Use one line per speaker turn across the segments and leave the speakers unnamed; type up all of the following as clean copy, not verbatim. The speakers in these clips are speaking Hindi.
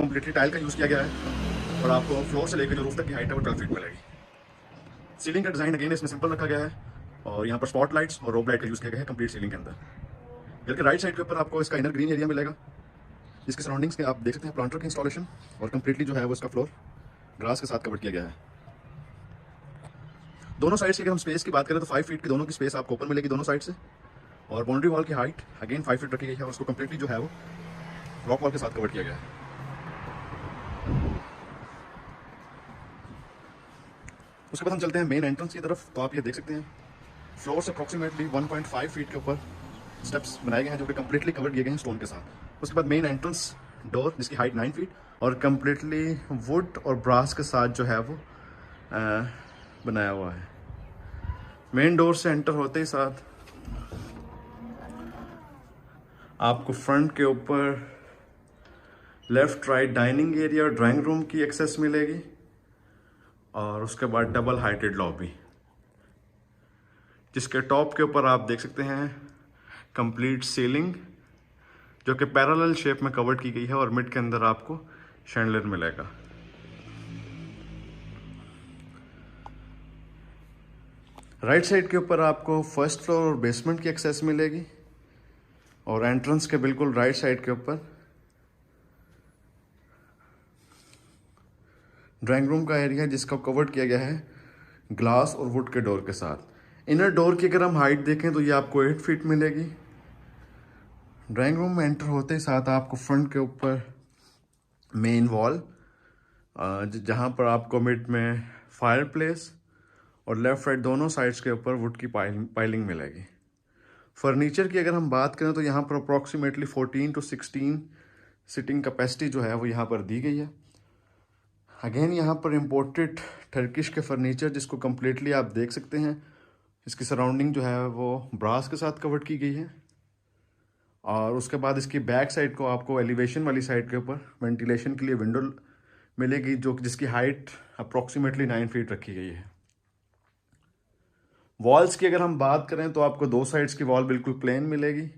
कम्प्लीटली टाइल का यूज़ किया गया है और आपको फ्लोर से लेकर जो रूफ तक की हाइट है वो 12 फीट मिलेगी। सीलिंग का डिज़ाइन अगेन इसमें सिंपल रखा गया है और यहाँ पर स्पॉट लाइट्स और रोब लाइट का यूज़ किया गया है कंप्लीट सीलिंग के अंदर। घर के राइट साइड के ऊपर आपको इसका इनर ग्रीन एरिया मिलेगा, जिसके सराउंडिंग्स के आप देख सकते हैं प्लांटर की इंस्टॉलेशन और कंप्लीटली जो है वो इसका फ्लोर ग्रास के साथ कवर किया गया है। दोनों साइड से अगर हम स्पेस की बात करें तो 5 फीट की दोनों की स्पेस आपको ओपन मिलेगी दोनों साइड से, और बाउंड्री वॉल की हाइट अगेन 5 फीट रखी गई है और उसको कंप्लीटली जो है वो रॉक वॉल के साथ कवर किया गया है। उसके बाद हम चलते हैं मेन एंट्रेंस की तरफ। तो आप ये देख सकते हैं फ्लोर से अप्रॉक्सीमेटली 1.5 फीट के ऊपर स्टेप्स बनाए गए हैं जो कि कम्प्लीटली कवर किए गए हैं स्टोन के साथ। उसके बाद मेन एंट्रेंस डोर जिसकी हाइट 9 फीट और कम्प्लीटली वुड और ब्रास के साथ जो है वो बनाया हुआ है। मेन डोर से एंटर होते ही साथ आपको फ्रंट के ऊपर लेफ्ट राइट डाइनिंग एरिया और ड्राइंग रूम की एक्सेस मिलेगी और उसके बाद डबल हाइटेड लॉबी, जिसके टॉप के ऊपर आप देख सकते हैं कंप्लीट सीलिंग जो कि पैरेलल शेप में कवर्ड की गई है और मिड के अंदर आपको शैंडलियर मिलेगा। राइट साइड के ऊपर आपको फर्स्ट फ्लोर और बेसमेंट की एक्सेस मिलेगी और एंट्रेंस के बिल्कुल राइट साइड के ऊपर ड्राइंग रूम का एरिया जिसका कवर्ड किया गया है ग्लास और वुड के डोर के साथ। इनर डोर की अगर हम हाइट देखें तो ये आपको 8 फीट मिलेगी। ड्राइंग रूम में एंटर होते ही साथ आपको फ्रंट के ऊपर मेन वॉल जहाँ पर आपको मिड में फायर प्लेस और लेफ्ट राइट दोनों साइड्स के ऊपर वुड की पाइलिंग मिलेगी। फर्नीचर की अगर हम बात करें तो यहाँ पर अप्रॉक्सीमेटली 14 to 16 सिटिंग कैपेसिटी जो है वो यहाँ पर दी गई है। अगेन यहाँ पर इम्पोर्टेड टर्किश के फर्नीचर जिसको कम्प्लीटली आप देख सकते हैं, इसकी सराउंडिंग जो है वो ब्रास के साथ कवर की गई है और उसके बाद इसकी बैक साइड को आपको एलिवेशन वाली साइड के ऊपर वेंटिलेशन के लिए विंडो मिलेगी जो जिसकी हाइट अप्रॉक्सीमेटली 9 फीट रखी गई है। वॉल्स की अगर हम बात करें तो आपको दो साइड्स की वॉल बिल्कुल प्लेन मिलेगी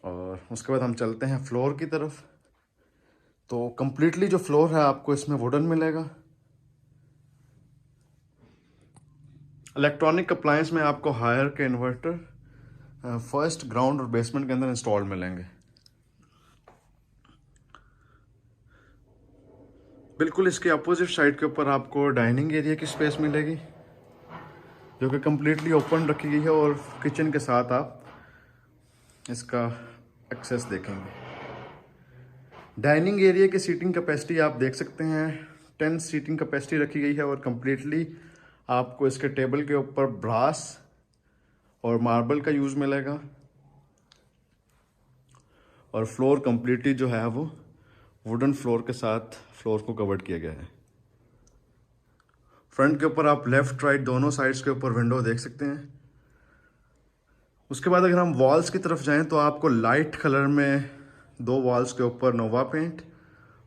और उसके बाद हम चलते हैं फ्लोर की तरफ। तो कंप्लीटली जो फ्लोर है आपको इसमें वुडन मिलेगा। इलेक्ट्रॉनिक अप्लायंस में आपको हायर के इन्वर्टर फर्स्ट ग्राउंड और बेसमेंट के अंदर इंस्टॉल मिलेंगे। बिल्कुल इसके अपोजिट साइड के ऊपर आपको डाइनिंग एरिया की स्पेस मिलेगी जो कि कम्प्लीटली ओपन रखी गई है और किचन के साथ आप इसका एक्सेस देखेंगे। डाइनिंग एरिया की सीटिंग कैपेसिटी आप देख सकते हैं 10 सीटिंग कैपेसिटी रखी गई है और कम्प्लीटली आपको इसके टेबल के ऊपर ब्रास और मार्बल का यूज़ मिलेगा और फ्लोर कम्प्लीटली जो है वो वुडन फ्लोर के साथ फ्लोर को कवर किया गया है। फ्रंट के ऊपर आप लेफ्ट राइट दोनों साइड्स के ऊपर विंडो देख सकते हैं। उसके बाद अगर हम वॉल्स की तरफ जाएं तो आपको लाइट कलर में दो वॉल्स के ऊपर नोवा पेंट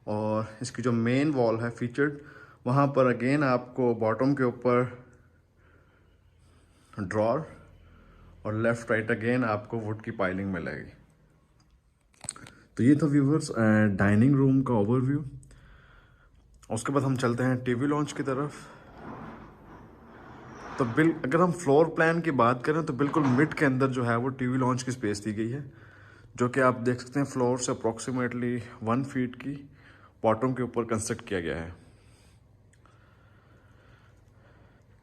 और इसकी जो मेन वॉल है फीचर्ड वहाँ पर अगेन आपको बॉटम के ऊपर ड्रॉर और लेफ्ट राइट अगेन आपको वुड की पाइलिंग मिलेगी। तो ये था व्यूवर्स डाइनिंग रूम का ओवरव्यू। उसके बाद हम चलते हैं टीवी लॉन्च की तरफ। तो अगर हम फ्लोर प्लान की बात करें तो बिल्कुल मिड के अंदर जो है वो टीवी लॉन्च की स्पेस दी गई है जो कि आप देख सकते हैं फ्लोर से अप्रॉक्सीमेटली 1 फीट की बॉटम के ऊपर कंस्ट्रक्ट किया गया है।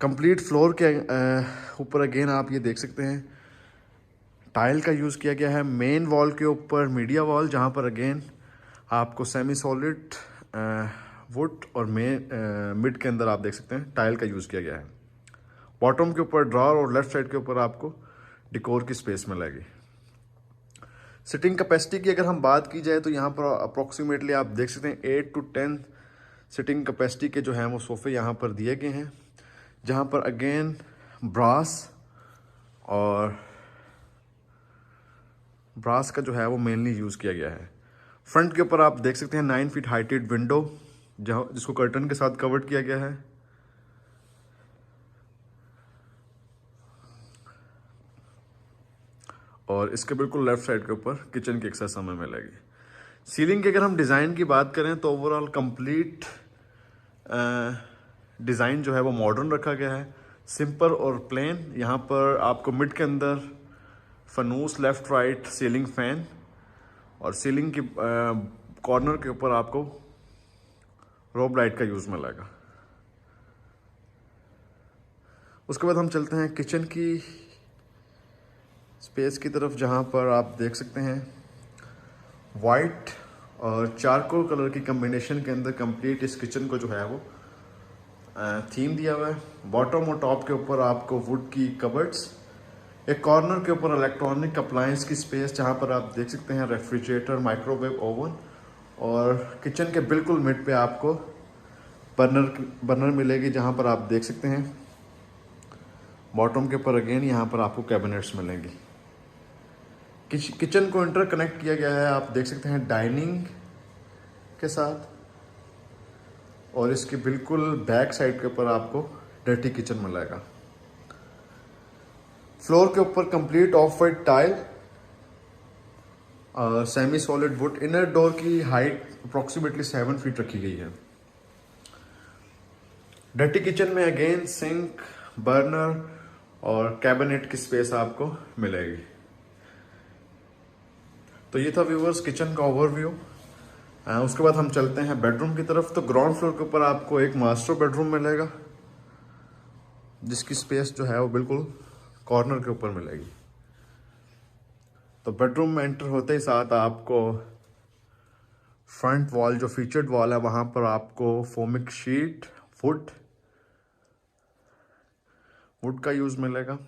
कंप्लीट फ्लोर के ऊपर अगेन आप ये देख सकते हैं टाइल का यूज़ किया गया है। मेन वॉल के ऊपर मीडिया वॉल जहाँ पर अगेन आपको सेमी सॉलिड वुड और मिड के अंदर आप देख सकते हैं टाइल का यूज़ किया गया है। बॉटम के ऊपर ड्रॉर और लेफ्ट साइड के ऊपर आपको डिकोर की स्पेस मिलेगी। सिटिंग कैपेसिटी की अगर हम बात की जाए तो यहाँ पर अप्रॉक्सीमेटली आप देख सकते हैं 8 to 10 सिटिंग कैपेसिटी के जो हैं वो सोफ़े यहाँ पर दिए गए हैं जहाँ पर अगेन ब्रास का जो है वो मेनली यूज़ किया गया है। फ्रंट के ऊपर आप देख सकते हैं 9 फीट हाइटेड विंडो जहाँ जिसको कर्टन के साथ कवर्ड किया गया है। और इसके बिल्कुल लेफ्ट साइड के ऊपर किचन की एक्सेस हमें मिलेगी। सीलिंग की अगर हम डिज़ाइन की बात करें तो ओवरऑल कंप्लीट डिज़ाइन जो है वो मॉडर्न रखा गया है, सिंपल और प्लेन। यहाँ पर आपको मिड के अंदर फनूस, लेफ्ट राइट सीलिंग फैन, और सीलिंग की कॉर्नर के ऊपर आपको रोब लाइट का यूज़ मिलेगा। उसके बाद हम चलते हैं किचन की स्पेस की तरफ, जहाँ पर आप देख सकते हैं वाइट और चारकोल कलर की कम्बिनेशन के अंदर कंप्लीट इस किचन को जो है वो थीम दिया हुआ है। बॉटम और टॉप के ऊपर आपको वुड की कबर्ड्स, एक कॉर्नर के ऊपर इलेक्ट्रॉनिक अप्लायंस की स्पेस, जहाँ पर आप देख सकते हैं रेफ्रिजरेटर, माइक्रोवेव ओवन, और किचन के बिल्कुल मिड पे आपको बर्नर मिलेगी, जहाँ पर आप देख सकते हैं बॉटम के ऊपर अगेन यहाँ पर आपको कैबिनेट्स मिलेंगी। किचन को इंटरकनेक्ट किया गया है, आप देख सकते हैं डाइनिंग के साथ, और इसके बिल्कुल बैक साइड के ऊपर आपको डर्टी किचन मिलेगा। फ्लोर के ऊपर complete of white tile, semi solid wood. Inner door की हाइट अप्रोक्सीमेटली 7 फीट रखी गई है। डर्टी किचन में अगेन सिंक, बर्नर और कैबिनेट की स्पेस आपको मिलेगी। तो ये था व्यूवर्स किचन का ओवरव्यू। उसके बाद हम चलते हैं बेडरूम की तरफ। तो ग्राउंड फ्लोर के ऊपर आपको एक मास्टर बेडरूम मिलेगा, जिसकी स्पेस जो है वो बिल्कुल कॉर्नर के ऊपर मिलेगी। तो बेडरूम में एंटर होते ही साथ आपको फ्रंट वॉल, जो फीचर्ड वॉल है, वहाँ पर आपको फोमिक शीट, वुड का यूज़ मिलेगा,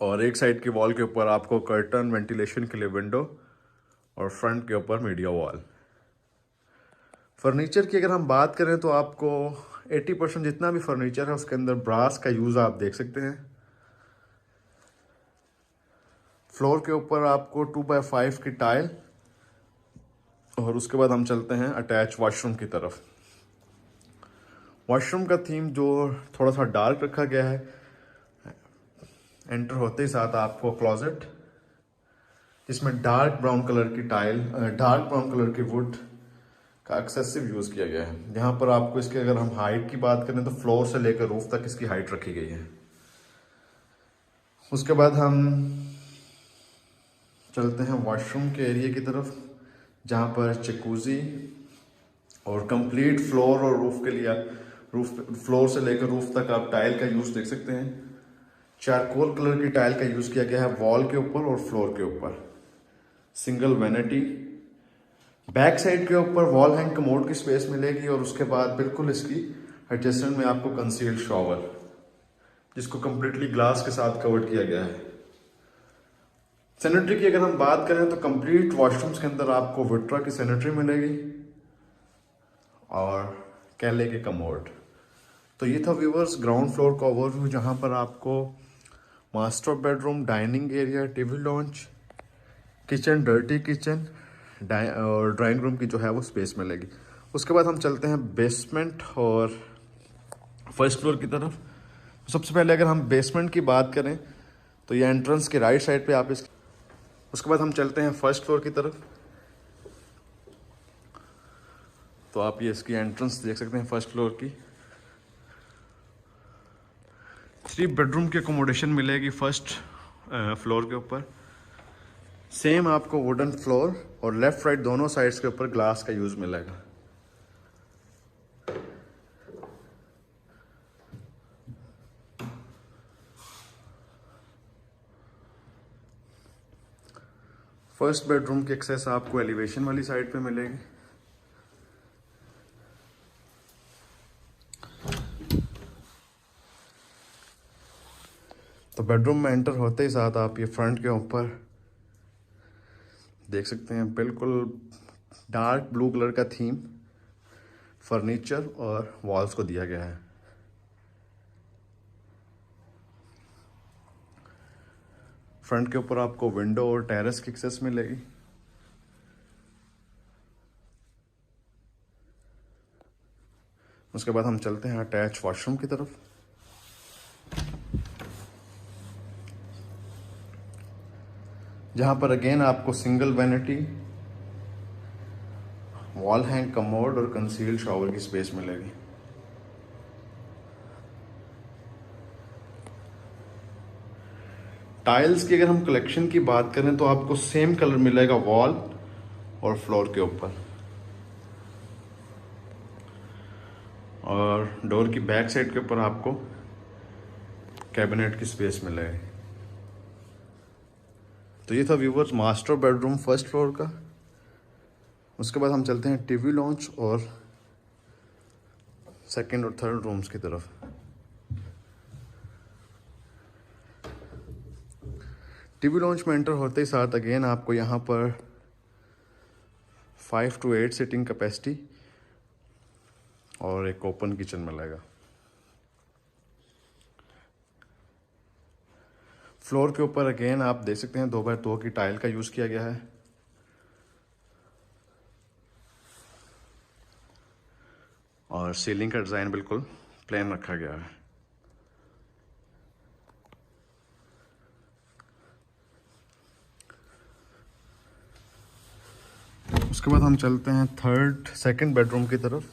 और एक साइड की वॉल के ऊपर आपको कर्टन, वेंटिलेशन के लिए विंडो, और फ्रंट के ऊपर मीडिया वॉल। फर्नीचर की अगर हम बात करें तो आपको 80% जितना भी फर्नीचर है उसके अंदर ब्रास का यूज़ आप देख सकते हैं। फ्लोर के ऊपर आपको 2x5 की टाइल, और उसके बाद हम चलते हैं अटैच वॉशरूम की तरफ। वॉशरूम का थीम जो थोड़ा सा डार्क रखा गया है। एंटर होते ही साथ आपको क्लोजेट, जिसमें डार्क ब्राउन कलर की टाइल, डार्क ब्राउन कलर की वुड का एक्सेसिव यूज़ किया गया है। यहाँ पर आपको इसके अगर हम हाइट की बात करें तो फ्लोर से लेकर रूफ तक इसकी हाइट रखी गई है। उसके बाद हम चलते हैं वॉशरूम के एरिया की तरफ, जहाँ पर जकूजी और कंप्लीट फ्लोर और रूफ के लिए, फ्लोर से लेकर रूफ तक आप टाइल का यूज़ देख सकते हैं। चारकोल कलर की टाइल का यूज़ किया गया है वॉल के ऊपर और फ्लोर के ऊपर। सिंगल वैनिटी, बैक साइड के ऊपर वॉल हैंग कमोड की स्पेस मिलेगी, और उसके बाद बिल्कुल इसकी एडजस्टमेंट में आपको कंसील्ड शॉवर, जिसको कंप्लीटली ग्लास के साथ कवर्ड किया गया है। सैनिटरी की अगर हम बात करें तो कंप्लीट वॉशरूम्स के अंदर आपको विट्रा की सैनिटरी मिलेगी और कैले के कमोड। तो ये था व्यूवर्स ग्राउंड फ्लोर का ओवरव्यू, जहाँ पर आपको master bedroom, dining area, TV launch, kitchen, dirty kitchen और ड्राइंग रूम की जो है वो स्पेस मिलेगी। उसके बाद हम चलते हैं बेसमेंट और फर्स्ट फ्लोर की तरफ। सबसे पहले अगर हम बेसमेंट की बात करें तो ये एंट्रेंस के राइट साइड पे आप उसके बाद हम चलते हैं फर्स्ट फ्लोर की तरफ। तो आप ये इसकी एंट्रेंस देख सकते हैं फर्स्ट फ्लोर की। 3 बेडरूम की अकोमोडेशन मिलेगी फर्स्ट फ्लोर के ऊपर। सेम आपको वुडन फ्लोर और लेफ्ट राइट दोनों साइड्स के ऊपर ग्लास का यूज मिलेगा। फर्स्ट बेडरूम की एक्सेस आपको एलिवेशन वाली साइड पे मिलेगी। तो बेडरूम में एंटर होते ही साथ आप ये फ्रंट के ऊपर देख सकते हैं बिल्कुल डार्क ब्लू कलर का थीम फर्नीचर और वॉल्स को दिया गया है। फ्रंट के ऊपर आपको विंडो और टेरेस की एक्सेस मिलेगी। उसके बाद हम चलते हैं अटैच वॉशरूम की तरफ। जहाँ पर अगेन आपको single vanity, wall hang commode और कंसील्ड शॉवर की स्पेस मिलेगी। टाइल्स की अगर हम कलेक्शन की बात करें तो आपको सेम कलर मिलेगा वॉल और फ्लोर के ऊपर, और डोर की बैक साइड के ऊपर आपको कैबिनेट की स्पेस मिलेगी। तो ये था viewers master bedroom first floor का। उसके बाद हम चलते हैं टीवी लॉन्च और सेकंड और थर्ड रूम्स की तरफ। टीवी लॉन्च में एंटर होते ही साथ अगेन आपको यहाँ पर 5 to 8 सीटिंग कैपेसिटी और एक ओपन किचन मिलेगा। फ्लोर के ऊपर अगेन आप देख सकते हैं 2x2 की टाइल का यूज़ किया गया है। और सीलिंग का डिज़ाइन बिल्कुल प्लेन रखा गया है। उसके बाद हम चलते हैं सेकंड बेडरूम की तरफ,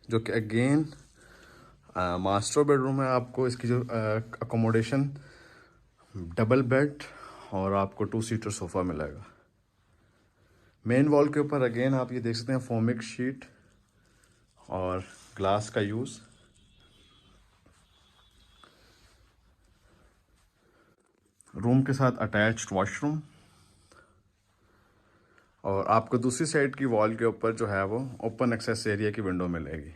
जो कि अगेन मास्टर बेडरूम है। आपको इसकी जो अकोमोडेशन डबल बेड और आपको 2 सीटर सोफ़ा मिलेगा। मेन वॉल के ऊपर अगेन आप ये देख सकते हैं फोमिक शीट और ग्लास का यूज़। रूम के साथ अटैच्ड वॉशरूम, और आपको दूसरी साइड की वॉल के ऊपर जो है वो ओपन एक्सेस एरिया की विंडो मिलेगी।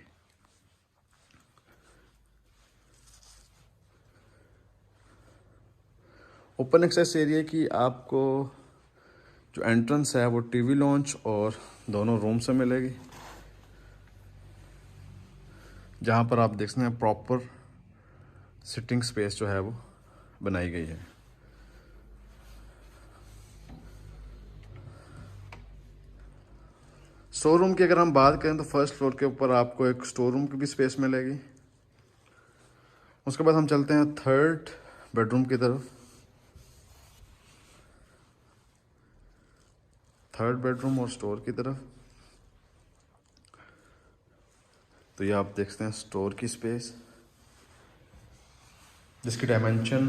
ओपन एक्सेस एरिया की आपको जो एंट्रेंस है वो टीवी लॉन्च और दोनों रूम से मिलेगी, जहाँ पर आप देख सकते हैं प्रॉपर सिटिंग स्पेस जो है वो बनाई गई है। स्टोर रूम की अगर हम बात करें तो फर्स्ट फ्लोर के ऊपर आपको एक स्टोर रूम की भी स्पेस मिलेगी। उसके बाद हम चलते हैं थर्ड बेडरूम की तरफ। थर्ड बेडरूम और स्टोर की तरफ, तो ये आप देख सकते हैं स्टोर की स्पेस, जिसकी डायमेंशन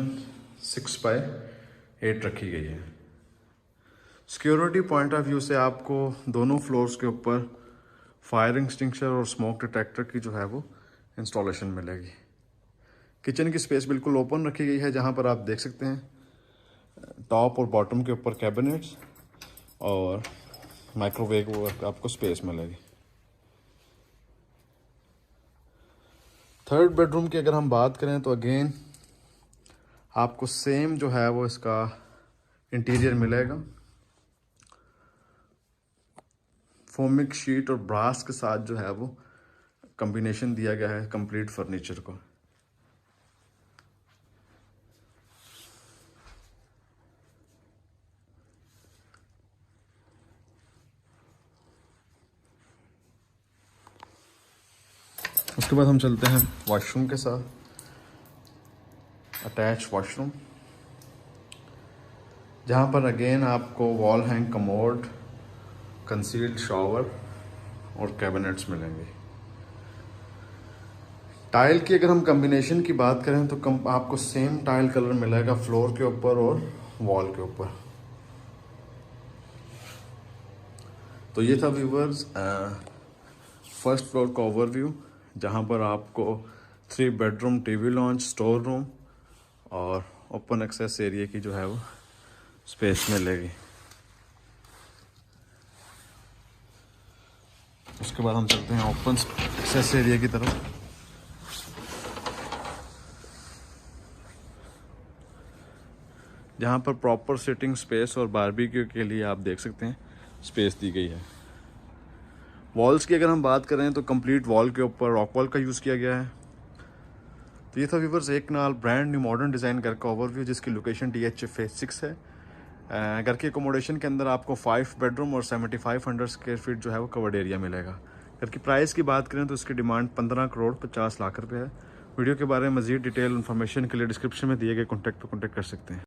6x8 रखी गई है। सिक्योरिटी पॉइंट ऑफ व्यू से आपको दोनों फ्लोर्स के ऊपर फायर एक्सटिंग्विशर और स्मोक डिटेक्टर की जो है वो इंस्टॉलेशन मिलेगी। किचन की स्पेस बिल्कुल ओपन रखी गई है, जहां पर आप देख सकते हैं टॉप और बॉटम के ऊपर कैबिनेट्स और माइक्रोवेव आपको स्पेस मिलेगी। थर्ड बेडरूम की अगर हम बात करें तो अगेन आपको सेम जो है वो इसका इंटीरियर मिलेगा। फोमिक शीट और ब्रास के साथ जो है वो कॉम्बिनेशन दिया गया है कंप्लीट फर्नीचर को। उसके बाद हम चलते हैं वॉशरूम के साथ, अटैच वॉशरूम, जहाँ पर अगेन आपको wall hang commode, concealed shower और कैबिनेट्स मिलेंगे। टाइल की अगर हम कॉम्बिनेशन की बात करें तो आपको सेम टाइल कलर मिलेगा फ्लोर के ऊपर और वॉल के ऊपर। तो ये था व्यूवर्स फर्स्ट फ्लोर का ओवरव्यू, जहाँ पर आपको 3 bedroom, TV launch, store room और ओपन एक्सेस एरिया की जो है वो स्पेस मिलेगी। उसके बाद हम चलते हैं ओपन एक्सेस एरिया की तरफ। जहाँ पर प्रॉपर सिटिंग स्पेस और बारबेक्यू के लिए आप देख सकते हैं स्पेस दी गई है। वॉल्स की अगर हम बात करें तो कंप्लीट वॉल के ऊपर रॉक वॉल का यूज़ किया गया है। तो ये था व्यूवर्स एक कनाल ब्रांड न्यू मॉडर्न डिज़ाइन घर का ओवरव्यू, जिसकी लोकेशन DH फेज 6 है। घर की अकोमोडेशन के अंदर आपको 5 बेडरूम और 7500 स्क्वायर फीट जो है वो कवर्ड एरिया मिलेगा। घर की प्राइस की बात करें तो इसकी डिमांड 15 करोड़ 50 लाख रुपये है वीडियो के बारे में मज़ीद डिटेल इन्फॉर्मेशन के लिए डिस्क्रिप्शन में दिए गए कॉन्टैक्ट पर कॉन्टैक्ट कर सकते हैं।